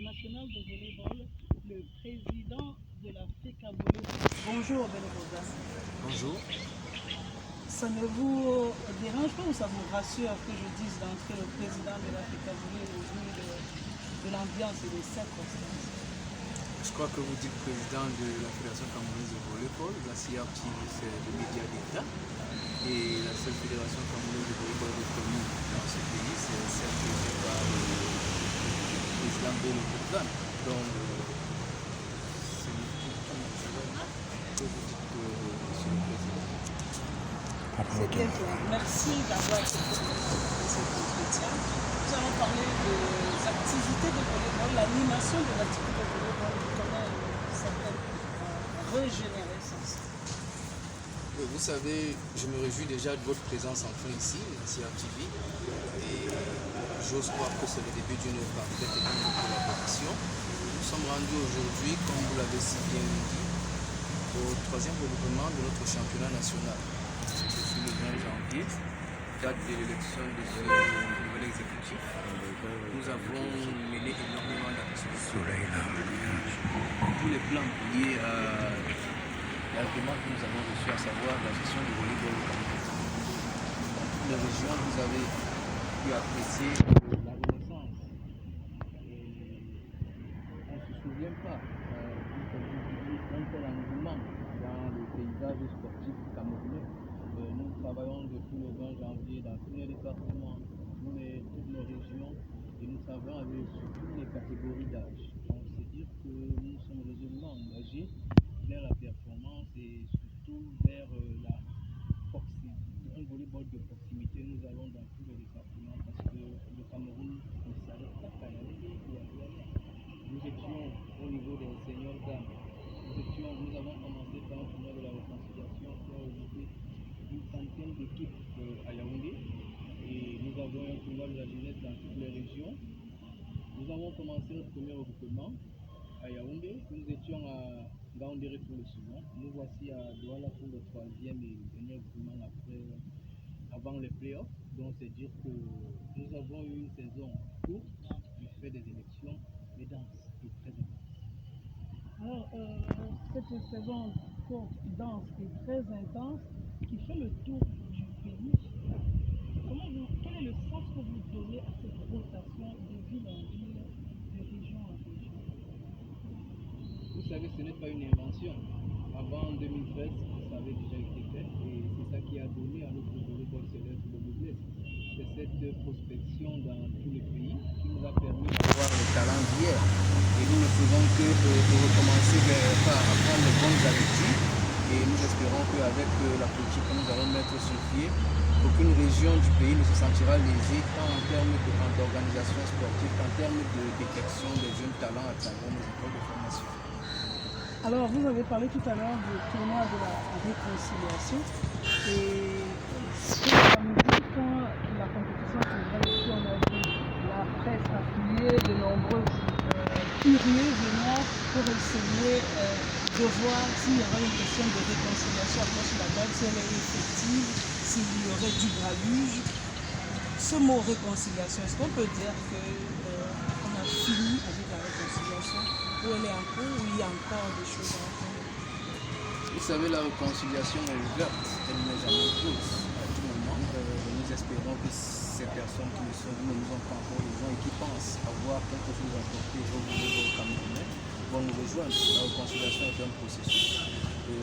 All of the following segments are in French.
national de volleyball, le président de la FECAVOLE. Bonjour, Benerosa. Bonjour. Ça ne vous dérange pas ou ça vous rassure que je dise d'entrer le président de la FECAVOLE au vu de l'ambiance et des circonstances? Je crois que vous dites président de la Fédération camerounaise de volleyball. La CIAP, c'est le média d'État. Et la seule fédération camerounaise de volleyball reconnue dans ce pays, c'est celle qui est par le président Bello Koudane. Donc, c'est le tout naturel que vous dites monsieur le président. C'est bien clair. Merci d'avoir accepté cet entretien. Nous allons parler des activités de volleyball, l'animation de l'activité de volleyball qui connaît une certaine régénérescence. Vous savez, je me réjouis déjà de votre présence enfin ici, la CIAP TV, et j'ose croire que c'est le début d'une parfaite et d'une collaboration. Nous sommes rendus aujourd'hui, comme vous l'avez si bien dit, au troisième regroupement de notre championnat national. Depuis le 20 janvier, date de l'élection de ce nouvel exécutif, nous avons mené énormément d'actions. Tous les plans liés à l'argument que nous avons reçu, à savoir la gestion du volleyball au Cameroun. Dans toutes les régions, vous avez pu apprécier la renaissance. Et on ne se souvient pas d'un tel engouement dans le paysage sportif camerounais. Nous travaillons depuis le 20 janvier dans tous les départements, toutes les régions, et nous travaillons sur toutes les catégories d'âge. On sait dire que nous sommes résolument engagés vers la performance et surtout vers un volleyball de proximité. Nous allons dans tous les départements parce que le Cameroun ne s'arrête pas qu'à Yaoundé ou à Douala. Nous étions au niveau des seniors dames. Nous avons commencé par un tournoi de la réconciliation qui a regroupé une centaine d'équipes à Yaoundé. Et nous avons un tournoi de la jeunesse dans toutes les régions. Nous avons commencé notre premier regroupement à Yaoundé. Nous étions à Gaoundéré pour le second. Nous voici à Douala pour le troisième et dernier regroupement avant les playoffs. Donc c'est dire que nous avons eu une saison courte du fait des élections, mais dense et très intense. Alors, cette saison courte, dense et très intense qui fait le tour du pays, quel est le sens que vous donnez à cette rotation de ville en ville, de région en région? Vous savez, ce n'est pas une invention. Avant 2013, ça avait déjà été fait et c'est ça qui a donné à notre volleyball célèbre le Noblesse. C'est cette prospection dans tous les pays qui nous a permis d'avoir le talent d'hier. Et nous ne faisons que recommencer par apprendre les bonnes habitudes. Et nous espérons qu'avec la politique que nous allons mettre sur pied, aucune région du pays ne se sentira lésée tant en termes d'organisation sportive qu'en termes de détection des jeunes talents à travers nos écoles de formation. Alors, vous avez parlé tout à l'heure du tournoi de la réconciliation et ça nous dit quand la compétition s'est ici, on a vu la presse affiliée, de nombreux curieux venant pour essayer de voir s'il y aurait une question de réconciliation après sur la table, si elle est effective, s'il y aurait du grabuge. Ce mot réconciliation, est-ce qu'on peut dire qu'on a fini avec la réconciliation? Où elle est en cours, où il y a encore des choses à faire? Vous savez, la réconciliation est ouverte, elle n'est jamais close. À tout moment, nous espérons que ces personnes qui ne nous ont pas encore rejoints et qui pensent avoir quelque chose à apporter au volleyball camerounais vont nous rejoindre. La réconciliation est un processus.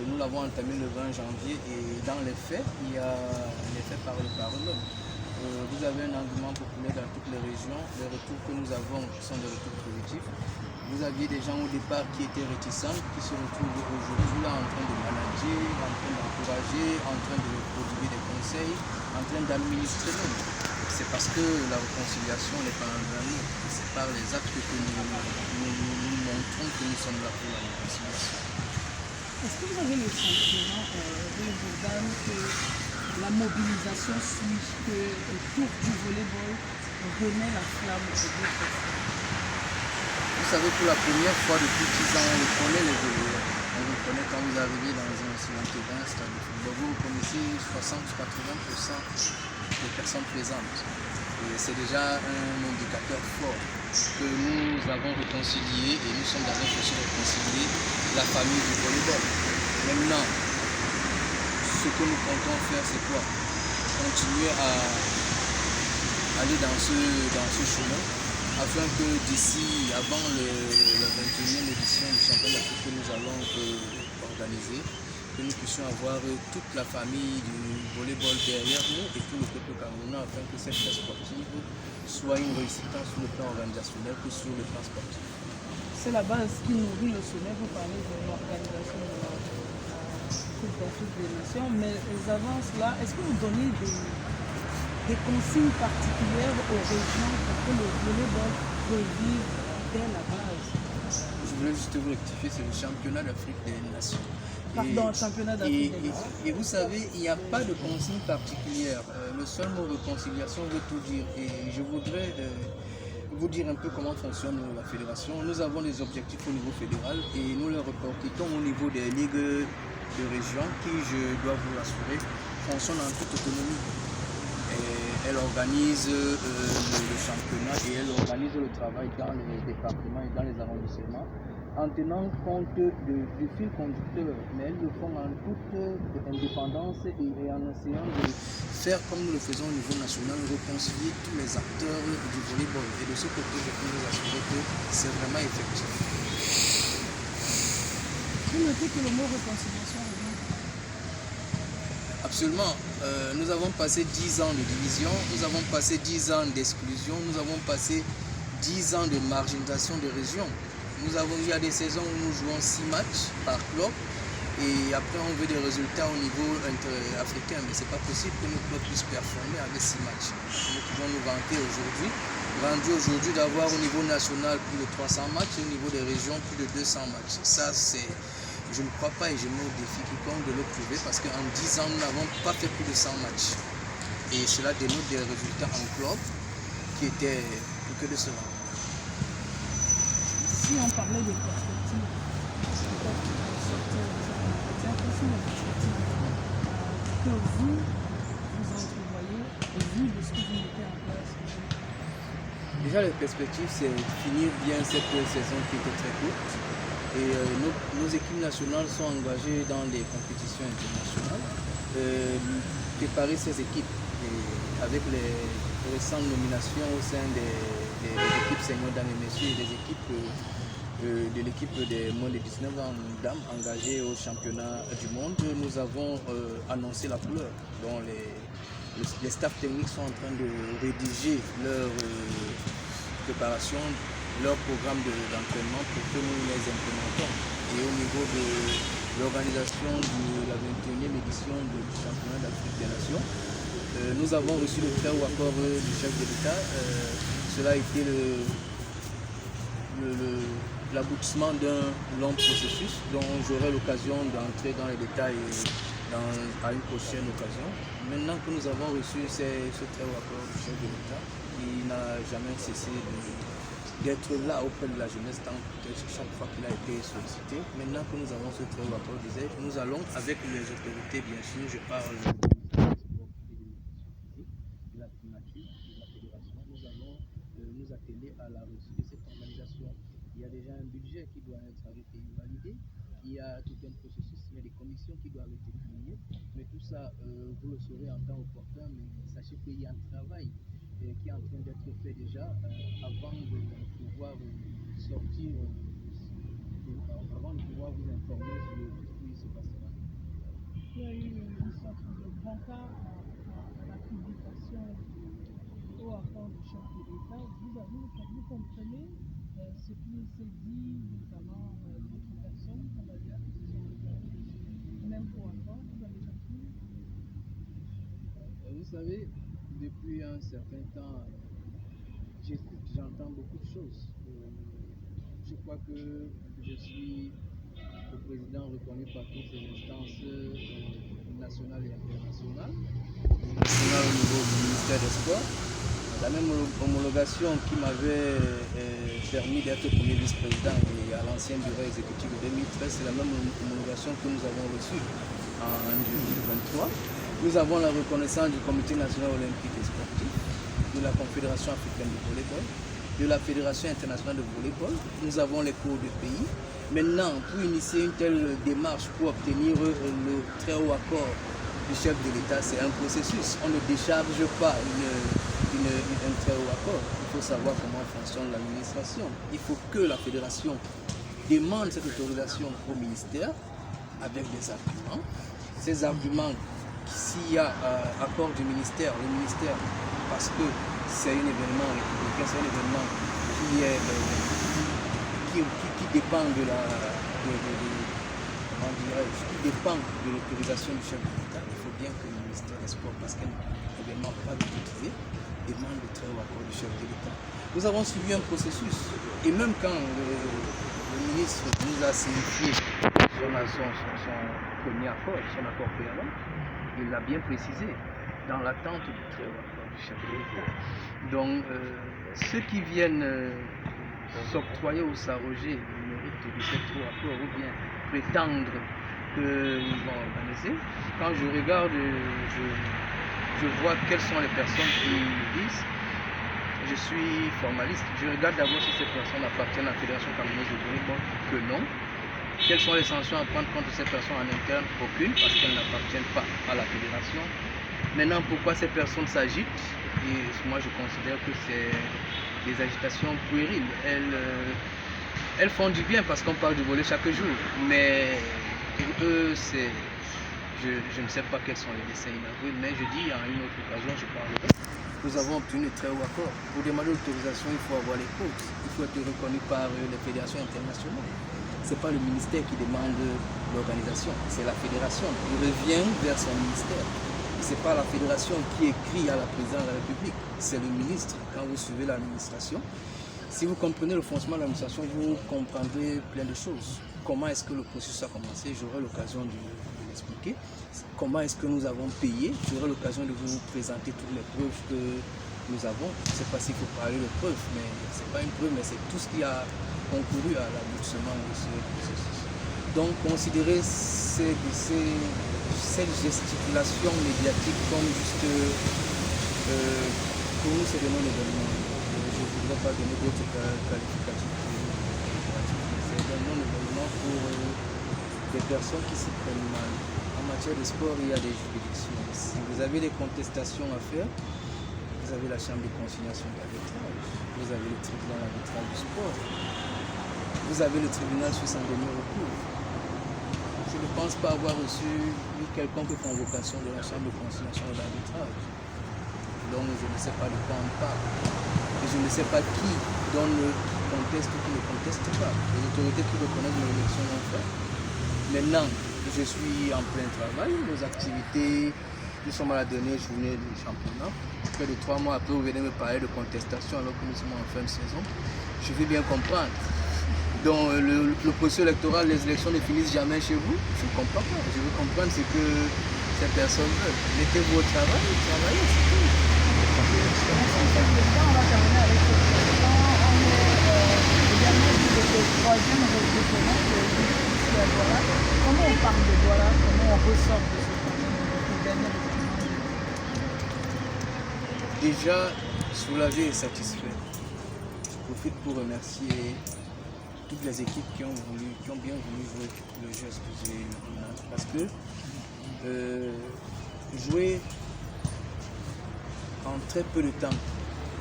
Nous l'avons entamé le 20 janvier et dans les faits, il y a l'effet par le parlement. Vous avez un engouement populaire dans toutes les régions. Les retours que nous avons sont des retours positifs. Vous aviez des gens au départ qui étaient réticents, qui se retrouvent aujourd'hui là en train de manager, en train d'encourager, en train de prodiguer des conseils, en train d'administrer même. C'est parce que la réconciliation n'est pas un vain mot. C'est par les actes que nous montrons que nous sommes là pour la réconciliation. Est-ce que vous avez le sentiment, Boudane, que la mobilisation suit, que autour du volleyball remet la flamme de votre sport? Vous savez, pour la première fois depuis 10 ans, on reconnaît les volleyball. On reconnaît quand vous arrivez dans un stade de football, vous reconnaissez 60-80% des personnes présentes. Et c'est déjà un indicateur fort que nous nous avons réconcilié et nous sommes d'abord aussi réconcilier la famille du volleyball. Maintenant, ce que nous comptons faire, c'est quoi? Continuer à aller dans ce chemin afin que d'ici, avant la 21e édition du championnat d'Afrique que nous allons organiser, que nous puissions avoir toute la famille du volleyball derrière nous et tout le peuple camerounais afin que cette fête sportive soit une réussite tant sur le plan organisationnel que sur le plan sportif. C'est la base qui nourrit le sommet. Vous parlez de l'organisation de la Coupe d'Afrique des Nations, mais les avances là, est-ce que vous donnez des consignes particulières aux régions pour que le volleyball revive dès la base? Je voulais juste vous rectifier, c'est le championnat d'Afrique des Nations. Pardon, le championnat d'Afrique des Nations. Et vous savez, il n'y a pas de consigne particulière. Le seul mot réconciliation veut tout dire. Et je voudrais vous dire un peu comment fonctionne la fédération. Nous avons des objectifs au niveau fédéral et nous les reportons au niveau des ligues de région qui, je dois vous rassurer, fonctionnent en toute autonomie. Elle organise le championnat et elle organise le travail dans les départements et dans les arrondissements en tenant compte du fil conducteur, mais elles le font en toute indépendance et en essayant de faire comme nous le faisons au niveau national, réconcilier tous les acteurs du volleyball. Et de ce côté, je peux vous assurer que c'est vraiment effectif. Vous notez que le mot réconciliation revient. Absolument. Nous avons passé 10 ans de division, nous avons passé 10 ans d'exclusion, nous avons passé 10 ans de marginalisation de région. Il y a des saisons où nous jouons 6 matchs par club et après on veut des résultats au niveau africain, mais ce n'est pas possible que nos clubs puissent performer avec 6 matchs. Nous pouvons nous vanter aujourd'hui d'avoir au niveau national plus de 300 matchs et au niveau des régions plus de 200 matchs. Ça, je ne crois pas et je mets au défi quiconque de le prouver parce qu'en 10 ans, nous n'avons pas fait plus de 100 matchs. Et cela dénote des résultats en club qui étaient plus que de cela. Si on parlait des perspectives, que vous entrevoyez au vu de ce que vous mettez en place. Déjà, les perspectives, c'est finir bien cette saison qui était très courte. Et nos équipes nationales sont engagées dans des compétitions internationales. Préparer ces équipes avec les récentes nominations au sein des équipes seniors dames et messieurs et des équipes de l'équipe des moins de 19 ans dames engagées au championnat du monde, nous avons annoncé la couleur. Donc les staffs techniques sont en train de rédiger leur préparation, leur programme d'entraînement pour que nous les implémentons. Et au niveau de l'organisation de la 21e édition du championnat d'Afrique des Nations, nous avons reçu le très haut accord du chef de l'État. Cela a été l'aboutissement d'un long processus dont j'aurai l'occasion d'entrer dans les détails à une prochaine occasion. Maintenant que nous avons reçu ce très haut accord du chef de l'État, il n'a jamais cessé d'être là auprès de la jeunesse chaque fois qu'il a été sollicité. Maintenant que nous avons ce très haut accord, nous allons avec les autorités, bien sûr, je parle de la primature, de la fédération, nous allons nous atteler à la réussite de cette organisation. Il y a déjà un budget qui doit être arrêté et validé. Il y a tout un processus, il y a des commissions qui doivent être publiées. Mais tout ça, vous le saurez en temps opportun. Mais sachez qu'il y a un travail qui est en train d'être fait déjà avant de pouvoir sortir, avant de pouvoir vous informer sur tout ce qui se passera. Il y a eu une sorte de grand cas à la publication du haut accord du chef de l'État. Vous comprenez ce qui s'est dit, notamment d'autres personnes, on va dire, qui se sont déclarées même haut accord, vous avez compris? Vous savez, depuis un certain temps, j'entends beaucoup de choses. Je crois que je suis le président reconnu par toutes les instances nationales et internationales. National au niveau du ministère des Sports. La même homologation qui m'avait permis d'être premier vice-président et à l'ancien bureau exécutif de 2013, c'est la même homologation que nous avons reçue en 2023. Nous avons la reconnaissance du Comité national olympique et sportif, de la Confédération africaine de volleyball, de la Fédération internationale de volleyball. Nous avons les cours de pays. Maintenant, pour initier une telle démarche pour obtenir le très haut accord du chef de l'État, c'est un processus. On ne décharge pas un très haut accord. Il faut savoir comment fonctionne l'administration. Il faut que la fédération demande cette autorisation au ministère avec des arguments. Ces arguments, s'il y a accord du ministère, le ministère, parce que c'est un événement républicain, c'est un événement qui dépend de la... qui dépend de l'autorisation du chef de l'État. Il faut bien que le ministère des Sports, parce qu'un événement pas budgétisé, demande le très haut accord du chef de l'État. Nous avons suivi un processus, et même quand le ministre nous a signifié son premier accord, son accord préalable, il l'a bien précisé, dans l'attente du très haut accord du chef de l'État. Donc, ceux qui viennent s'octroyer ou s'arroger le mérite de ce très haut accord, ou bien prétendre qu'ils vont organiser, quand je regarde, je vois quelles sont les personnes qui le disent. Je suis formaliste. Je regarde d'abord si ces personnes appartiennent à la Fédération camerounaise de volleyball, que non. Quelles sont les sanctions à prendre contre ces personnes en interne? Aucune, parce qu'elles n'appartiennent pas à la fédération. Maintenant, pourquoi ces personnes s'agitent? Et moi, je considère que c'est des agitations puériles. Elles font du bien parce qu'on parle du volley chaque jour. Mais pour eux, c'est... Je ne sais pas quels sont les dessins inavrés, mais je dis à une autre occasion, je parlerai. Nous avons obtenu un très haut accord. Pour demander l'autorisation, il faut avoir les codes. Il faut être reconnu par les fédérations internationales. Ce n'est pas le ministère qui demande l'organisation, c'est la fédération. Il revient vers son ministère. Ce n'est pas la fédération qui écrit à la présidence de la République, c'est le ministre. Quand vous suivez l'administration, si vous comprenez le fonctionnement de l'administration, vous comprendrez plein de choses. Comment est-ce que le processus a commencé? J'aurai l'occasion de l'expliquer. Comment est-ce que nous avons payé? J'aurai l'occasion de vous présenter toutes les preuves que nous avons. Je ne sais pas s'il faut parler de preuves, mais ce n'est pas une preuve, mais c'est tout ce qui a concouru à l'aboutissement de ce processus. Donc, considérer cette gesticulation médiatique comme juste... pour nous, c'est de non-événement. Je ne voudrais pas donner d'autres qualificatifs. C'est un non-événement pour des personnes qui s'y prennent mal. En matière de sport, il y a des juridictions. Si vous avez des contestations à faire, vous avez la chambre de conciliation d'arbitrage, vous avez le tribunal d'arbitrage du sport, vous avez le tribunal suisse en dernier recours. Je ne pense pas avoir reçu une quelconque convocation de la chambre de conciliation d'arbitrage. Donc je ne sais pas de quoi on parle. Et je ne sais pas qui conteste ou qui ne conteste pas. Les autorités qui reconnaissent nos élections l'ont fait. Maintenant, je suis en plein travail, nos activités, nous sommes à la dernière journée du championnat. Près de 3 mois après, vous venez me parler de contestation alors que nous sommes en fin de saison. Je veux bien comprendre. Donc le processus électoral, les élections ne finissent jamais chez vous. Je ne comprends pas. Je veux comprendre ce que ces personnes veulent. Mettez-vous au travail, travaillez, c'est tout. On va terminer avec cette question. On est également du troisième regroupement ici à Douala. Comment on parle de Douala? Comment on ressort de ce dernier regroupement? Déjà soulagé et satisfait. Je profite pour remercier toutes les équipes qui ont bien voulu jouer le jeu excusez parce que jouer en très peu de temps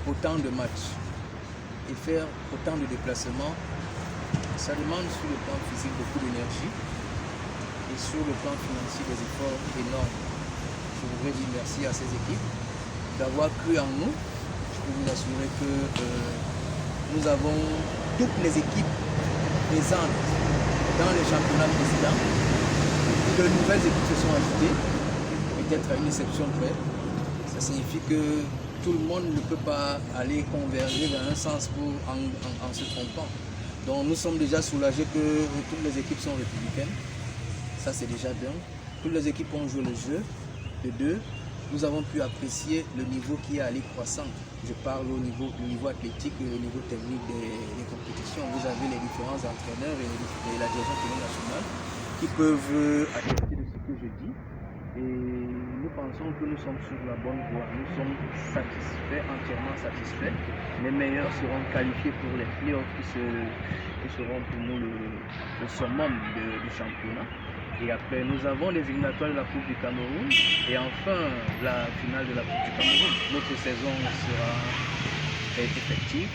autant de matchs et faire autant de déplacements, ça demande sur le plan physique beaucoup d'énergie et sur le plan financier des efforts énormes. Je voudrais dire merci à ces équipes d'avoir cru en nous. Je peux vous assurer que nous avons toutes les équipes présentes dans les championnats précédents. De nouvelles équipes se sont ajoutées, peut-être à une exception près. Ça signifie que tout le monde ne peut pas aller converger dans un sens en se trompant. Donc nous sommes déjà soulagés que toutes les équipes sont républicaines. Ça c'est déjà bien. Toutes les équipes ont joué le jeu. De deux, nous avons pu apprécier le niveau qui est allé croissant. Je parle au niveau athlétique et au niveau technique des compétitions. Vous avez les différents entraîneurs et la direction nationale qui peuvent attester de ce que je dis. Et nous pensons pensons que nous sommes sur la bonne voie. Nous sommes satisfaits, entièrement satisfaits. Les meilleurs seront qualifiés pour les playoffs qui seront pour nous le summum du championnat. Et après, nous avons les éliminatoires de la Coupe du Cameroun et enfin la finale de la Coupe du Cameroun. Notre saison est effective,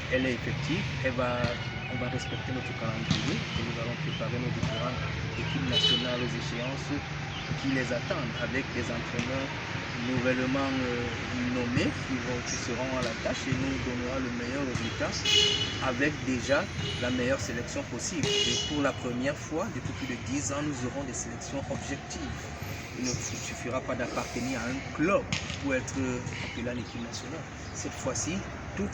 on va respecter notre calendrier et nous allons préparer nos différentes équipes nationales aux échéances qui les attendent avec des entraîneurs nouvellement nommés qui seront à la tâche et nous donnera le meilleur résultat avec déjà la meilleure sélection possible. Et pour la première fois depuis plus de 10 ans, nous aurons des sélections objectives. Il ne suffira pas d'appartenir à un club pour être appelé en équipe nationale. Cette fois-ci, tous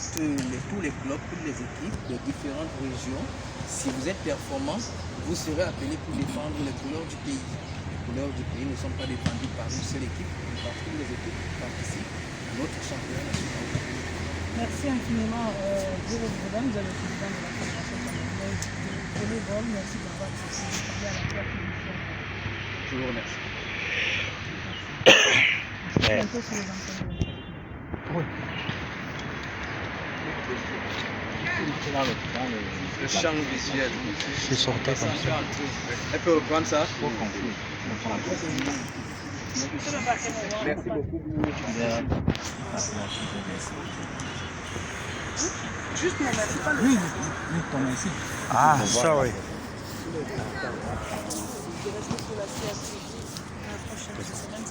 les clubs, toutes les équipes des différentes régions, si vous êtes performant, vous serez appelé pour défendre les couleurs du pays. Les couleurs du pays ne sont pas défendues par une seule équipe, mais par toutes les équipes qui participent à notre championnat national. Merci infiniment, Gérard Bourdin, vous êtes le président de la Fédération camerounaise de volleyball. Merci d'avoir participé à la première émission. Je vous remercie. Bientôt sur les antennes de Oui. Le champ visuel. C'est sorti comme ça. Elle peut reprendre ça. Trop confus. Merci beaucoup. Juste, mais merci pas le Oui, ton ainsi. Ah, ça oui. de rester sur la CRTV. La prochaine semaine,